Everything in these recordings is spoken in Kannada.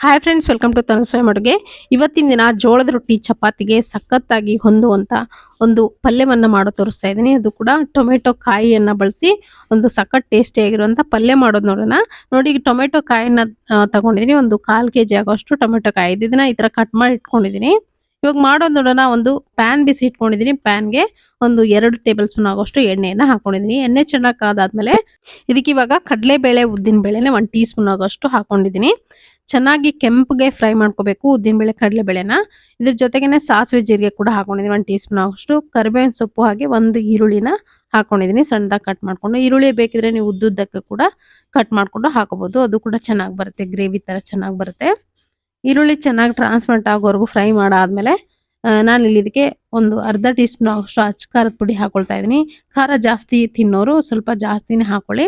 ಹಾಯ್ ಫ್ರೆಂಡ್ಸ್, ವೆಲ್ಕಮ್ ಟು ತನು ಸ್ವಯಂ ಅಡುಗೆ. ಇವತ್ತಿನ ದಿನ ಜೋಳದ ರೊಟ್ಟಿ ಚಪಾತಿಗೆ ಸಖತ್ತಾಗಿ ಹೊಂದುವಂತ ಒಂದು ಪಲ್ಯವನ್ನ ಮಾಡೋ ತೋರಿಸ್ತಾ ಇದ್ದೀನಿ. ಅದು ಕೂಡ ಟೊಮೆಟೊ ಕಾಯಿಯನ್ನ ಬಳಸಿ ಒಂದು ಸಖತ್ ಟೇಸ್ಟಿ ಆಗಿರುವಂತ ಪಲ್ಯ ಮಾಡೋದು ನೋಡೋಣ. ನೋಡಿ, ಈಗ ಟೊಮೆಟೊ ಕಾಯಿನ ತಗೊಂಡಿದ್ದೀನಿ. ಒಂದು 1/4 kg ಆಗೋಷ್ಟು ಟೊಮೆಟೊ ಕಾಯಿ ಇದನ್ನ ಈ ತರ ಕಟ್ ಮಾಡಿ ಇಟ್ಕೊಂಡಿದ್ದೀನಿ. ಇವಾಗ ಮಾಡೋದು ನೋಡೋಣ. ಒಂದು ಪ್ಯಾನ್ ಬಿಸಿ ಇಟ್ಕೊಂಡಿದ್ದೀನಿ. ಪ್ಯಾನ್ಗೆ ಒಂದು 2 ಟೇಬಲ್ ಸ್ಪೂನ್ ಆಗೋಷ್ಟು ಎಣ್ಣೆಯನ್ನ ಹಾಕೊಂಡಿದ್ದೀನಿ. ಎಣ್ಣೆ ಚೆನ್ನಾಗಿ ಕಾದಾದ್ಮೇಲೆ ಇದಕ್ಕೆ ಇವಾಗ ಕಡಲೆಬೇಳೆ ಉದ್ದಿನ ಬೇಳೆನೆ 1 ಟೀ ಸ್ಪೂನ್ ಆಗೋಷ್ಟು ಹಾಕೊಂಡಿದ್ದೀನಿ. ಚೆನ್ನಾಗಿ ಕೆಂಪಗೆ ಫ್ರೈ ಮಾಡ್ಕೋಬೇಕು ಉದ್ದಿನ ಬೇಳೆ ಕಡಲೆಬೇಳೆನ. ಇದ್ರ ಜೊತೆಗೇನೆ ಸಾಸಿವೆ ಜೀರಿಗೆ ಕೂಡ ಹಾಕೊಂಡಿದ್ದೀನಿ 1 ಟೀ ಸ್ಪೂನ್ ಆಗೋಷ್ಟು. ಕರಿಬೇವಿನ ಸೊಪ್ಪು ಹಾಗೆ ಒಂದು ಈರುಳ್ಳಿನ ಹಾಕೊಂಡಿದ್ದೀನಿ ಸಣ್ಣದಾಗಿ ಕಟ್ ಮಾಡ್ಕೊಂಡು. ಈರುಳ್ಳಿ ಬೇಕಿದ್ರೆ ನೀವು ಉದ್ದುದ್ದಕ್ಕೆ ಕೂಡ ಕಟ್ ಮಾಡ್ಕೊಂಡು ಹಾಕೋಬಹುದು. ಅದು ಕೂಡ ಚೆನ್ನಾಗಿ ಬರುತ್ತೆ, ಗ್ರೇವಿ ತರ ಚೆನ್ನಾಗಿ ಬರುತ್ತೆ. ಈರುಳ್ಳಿ ಚೆನ್ನಾಗಿ ಟ್ರಾನ್ಸ್ಪರೆಂಟ್ ಆಗೋವರೆಗೂ ಫ್ರೈ ಮಾಡಾದ್ಮೇಲೆ ನಾನು ಇಲ್ಲಿ ಇದಕ್ಕೆ ಒಂದು ಅರ್ಧ ಟೀ ಸ್ಪೂನ್ ಆಗೋಷ್ಟು ಅಚ್ಚ ಖಾರದ ಪುಡಿ ಹಾಕೊಳ್ತಾ ಇದ್ದೀನಿ. ಖಾರ ಜಾಸ್ತಿ ತಿನ್ನೋರು ಸ್ವಲ್ಪ ಜಾಸ್ತಿನೇ ಹಾಕೊಳ್ಳಿ.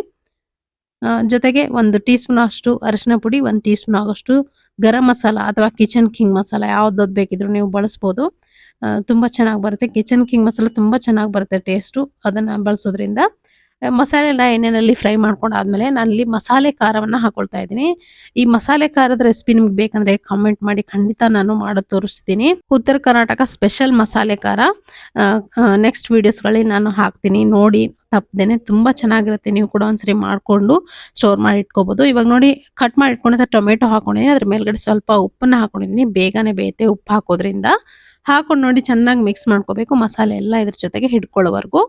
ಜೊತೆಗೆ 1 ಟೀ ಸ್ಪೂನ್ ಅಷ್ಟು ಅರಿಶಿನ ಪುಡಿ, 1 ಟೀ ಸ್ಪೂನ್ ಆಗೋಷ್ಟು ಗರಂ ಮಸಾಲ ಅಥವಾ ಕಿಚನ್ ಕಿಂಗ್ ಮಸಾಲ ಯಾವ್ದು ಬೇಕಿದ್ರು ನೀವು ಬಳಸ್ಬೋದು. ತುಂಬಾ ಚೆನ್ನಾಗಿ ಬರುತ್ತೆ. ಕಿಚನ್ ಕಿಂಗ್ ಮಸಾಲ ತುಂಬಾ ಚೆನ್ನಾಗಿ ಬರುತ್ತೆ ಟೇಸ್ಟು ಅದನ್ನ ಬಳಸೋದ್ರಿಂದ. ಮಸಾಲೆನ ಎಣ್ಣೆಯಲ್ಲಿ ಫ್ರೈ ಮಾಡ್ಕೊಂಡಾದ್ಮೇಲೆ ನಾನು ಇಲ್ಲಿ ಮಸಾಲೆ ಖಾರವನ್ನ ಹಾಕೊಳ್ತಾ ಇದ್ದೀನಿ. ಈ ಮಸಾಲೆ ಖಾರದ ರೆಸಿಪಿ ನಿಮ್ಗೆ ಬೇಕಂದ್ರೆ ಕಾಮೆಂಟ್ ಮಾಡಿ, ಖಂಡಿತ ನಾನು ಮಾಡೋದು ತೋರಿಸ್ತೀನಿ. ಉತ್ತರ ಕರ್ನಾಟಕ ಸ್ಪೆಷಲ್ ಮಸಾಲೆ ಖಾರ ನೆಕ್ಸ್ಟ್ ವಿಡಿಯೋಸ್ಗಳಲ್ಲಿ ನಾನು ಹಾಕ್ತೀನಿ, ನೋಡಿ ತಪ್ಪದೇನೆ. ತುಂಬಾ ಚೆನ್ನಾಗಿರುತ್ತೆ. ನೀವು ಕೂಡ ಒಂದ್ಸರಿ ಮಾಡ್ಕೊಂಡು ಸ್ಟೋರ್ ಮಾಡಿ ಇಟ್ಕೋಬಹುದು. ಇವಾಗ ನೋಡಿ, ಕಟ್ ಮಾಡಿ ಇಟ್ಕೊಂಡಿದ್ದ ಟೊಮೆಟೊ ಹಾಕೊಂಡಿದ್ದೀನಿ. ಅದ್ರ ಮೇಲ್ಗಡೆ ಸ್ವಲ್ಪ ಉಪ್ಪನ್ನ ಹಾಕೊಂಡಿದ್ದೀನಿ. ಬೇಗನೆ ಬೇಯುತ್ತೆ ಉಪ್ಪು ಹಾಕೋದ್ರಿಂದ. ಹಾಕೊಂಡು ನೋಡಿ ಚೆನ್ನಾಗಿ ಮಿಕ್ಸ್ ಮಾಡ್ಕೋಬೇಕು. ಮಸಾಲೆ ಎಲ್ಲ ಇದ್ರ ಜೊತೆಗೆ ಹಿಡ್ಕೊಳ್ಳೋವರೆಗೂ.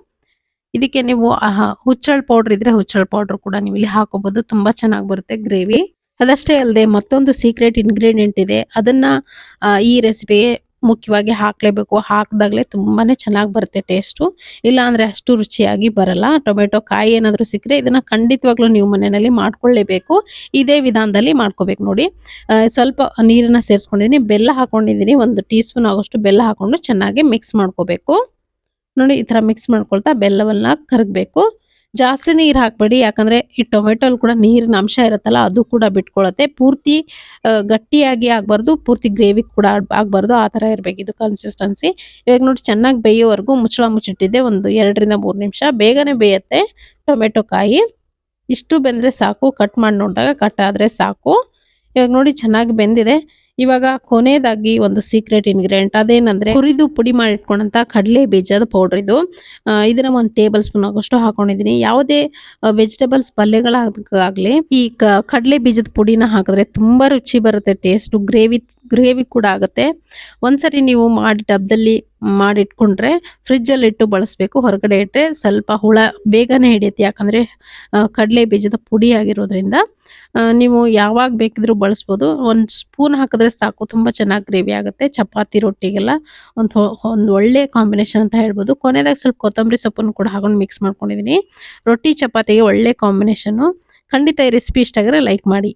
ಇದಕ್ಕೆ ನೀವು ಹುಚ್ಚಳ ಪೌಡರ್ ಇದ್ರೆ ಹುಚ್ಚಳ ಪೌಡರ್ ಕೂಡ ನೀವು ಇಲ್ಲಿ ಹಾಕೋಬಹುದು. ತುಂಬಾ ಚೆನ್ನಾಗಿ ಬರುತ್ತೆ ಗ್ರೇವಿ. ಅದಷ್ಟೇ ಅಲ್ಲದೆ ಮತ್ತೊಂದು ಸೀಕ್ರೆಟ್ ಇಂಗ್ರೀಡಿಯೆಂಟ್ ಇದೆ. ಅದನ್ನ ಈ ರೆಸಿಪಿಗೆ ಮುಖ್ಯವಾಗಿ ಹಾಕ್ಲೇಬೇಕು. ಹಾಕಿದಾಗಲೇ ತುಂಬಾನೇ ಚೆನ್ನಾಗಿ ಬರುತ್ತೆ ಟೇಸ್ಟು. ಇಲ್ಲ ಅಂದ್ರೆ ಅಷ್ಟು ರುಚಿಯಾಗಿ ಬರಲ್ಲ. ಟೊಮೆಟೊ ಕಾಯಿ ಏನಾದರೂ ಸಿಕ್ಕರೆ ಇದನ್ನ ಖಂಡಿತವಾಗ್ಲೂ ನೀವು ಮನೆಯಲ್ಲಿ ಮಾಡ್ಕೊಳ್ಳೇಬೇಕು. ಇದೇ ವಿಧಾನದಲ್ಲಿ ಮಾಡ್ಕೋಬೇಕು ನೋಡಿ. ಸ್ವಲ್ಪ ನೀರನ್ನ ಸೇರಿಸ್ಕೊಂಡಿದ್ದೀನಿ, ಬೆಲ್ಲ ಹಾಕೊಂಡಿದ್ದೀನಿ. 1 ಟೀ ಸ್ಪೂನ್ ಆಗೋಷ್ಟು ಬೆಲ್ಲ ಹಾಕೊಂಡು ಚೆನ್ನಾಗಿ ಮಿಕ್ಸ್ ಮಾಡ್ಕೋಬೇಕು. ನೋಡಿ, ಈ ತರ ಮಿಕ್ಸ್ ಮಾಡ್ಕೊಳ್ತಾ ಬೆಲ್ಲವನ್ನ ಕರಗಬೇಕು. ಜಾಸ್ತಿ ನೀರು ಹಾಕಬೇಡಿ, ಯಾಕಂದ್ರೆ ಈ ಟೊಮೆಟೊ ಕೂಡ ನೀರಿನ ಅಂಶ ಇರುತ್ತಲ್ಲ, ಅದು ಕೂಡ ಬಿಟ್ಕೊಳ್ಳುತ್ತೆ. ಪೂರ್ತಿ ಗಟ್ಟಿಯಾಗಿ ಆಗಬಾರ್ದು, ಪೂರ್ತಿ ಗ್ರೇವಿ ಕೂಡ ಆಗಬಾರ್ದು. ಆ ತರ ಇರಬೇಕು ಇದು ಕನ್ಸಿಸ್ಟೆನ್ಸಿ. ಇವಾಗ ನೋಡಿ, ಚೆನ್ನಾಗಿ ಬೇಯೋವರೆಗೂ ಮುಚ್ಚಳ ಮುಚ್ಚಿಟ್ಟಿದ್ದೆ ಒಂದು 2 ರಿಂದ 3 ನಿಮಿಷ. ಬೇಗನೆ ಬೇಯುತ್ತೆ ಟೊಮೆಟೊ ಕಾಯಿ. ಇಷ್ಟು ಬೆಂದ್ರೆ ಸಾಕು. ಕಟ್ ಮಾಡಿ ನೋಡಿದಾಗ ಕಟ್ ಆದ್ರೆ ಸಾಕು. ಇವಾಗ ನೋಡಿ, ಚೆನ್ನಾಗಿ ಬೆಂದಿದೆ. ಇವಾಗ ಕೊನೆಯದಾಗಿ ಒಂದು ಸೀಕ್ರೆಟ್ ಇಂಗ್ರೀಡಿಯೆಂಟ್, ಅದೇನಂದ್ರೆ ಹುರಿದು ಪುಡಿ ಮಾಡಿ ಇಟ್ಕೊಂಡಂತ ಕಡಲೆ ಬೀಜದ ಪೌಡರ್ ಇದು. ಇದನ್ನ 1 ಟೇಬಲ್ ಸ್ಪೂನ್ ಆಗೋಷ್ಟು ಹಾಕೊಂಡಿದ್ದೀನಿ. ಯಾವುದೇ ವೆಜಿಟೇಬಲ್ಸ್ ಪಲ್ಯಗಳಾಗ್ಲಿ ಈ ಕಡಲೆ ಬೀಜದ ಪುಡಿನ ಹಾಕಿದ್ರೆ ತುಂಬಾ ರುಚಿ ಬರುತ್ತೆ. ಟೇಸ್ಟ್ ಗ್ರೇವಿ ಕೂಡ ಆಗುತ್ತೆ. ಒಂದ್ಸರಿ ನೀವು ಮಾಡಿ ಡಬ್ಬದಲ್ಲಿ ಮಾಡಿಟ್ಕೊಂಡ್ರೆ ಫ್ರಿಜ್ ಅಲ್ಲಿ ಇಟ್ಟು ಬಳಸಬೇಕು. ಹೊರಗಡೆ ಇಟ್ಟರೆ ಸ್ವಲ್ಪ ಹುಳ ಬೇಗನೆ ಹಿಡಿಯುತ್ತೆ, ಯಾಕಂದ್ರೆ ಕಡಲೆ ಬೀಜದ ಪುಡಿ ಆಗಿರೋದ್ರಿಂದ. ನೀವು ಯಾವಾಗ ಬೇಕಿದ್ರೂ ಬಳಸ್ಬೋದು. 1 ಸ್ಪೂನ್ ಹಾಕಿದ್ರೆ ಸಾಕು, ತುಂಬಾ ಚೆನ್ನಾಗಿ ಗ್ರೇವಿ ಆಗುತ್ತೆ. ಚಪಾತಿ ರೊಟ್ಟಿಗೆಲ್ಲ ಒಂದು ಒಳ್ಳೆ ಕಾಂಬಿನೇಷನ್ ಅಂತ ಹೇಳ್ಬೋದು. ಕೊನೆದಾಗ ಸ್ವಲ್ಪ ಕೊತ್ತಂಬರಿ ಸೊಪ್ಪನ್ನು ಕೂಡ ಹಾಕೊಂಡು ಮಿಕ್ಸ್ ಮಾಡ್ಕೊಂಡಿದ್ದೀನಿ. ರೊಟ್ಟಿ ಚಪಾತಿಗೆ ಒಳ್ಳೆ ಕಾಂಬಿನೇಷನ್. ಖಂಡಿತ ಈ ರೆಸಿಪಿ ಇಷ್ಟ ಆಗಿದ್ರೆ ಲೈಕ್ ಮಾಡಿ.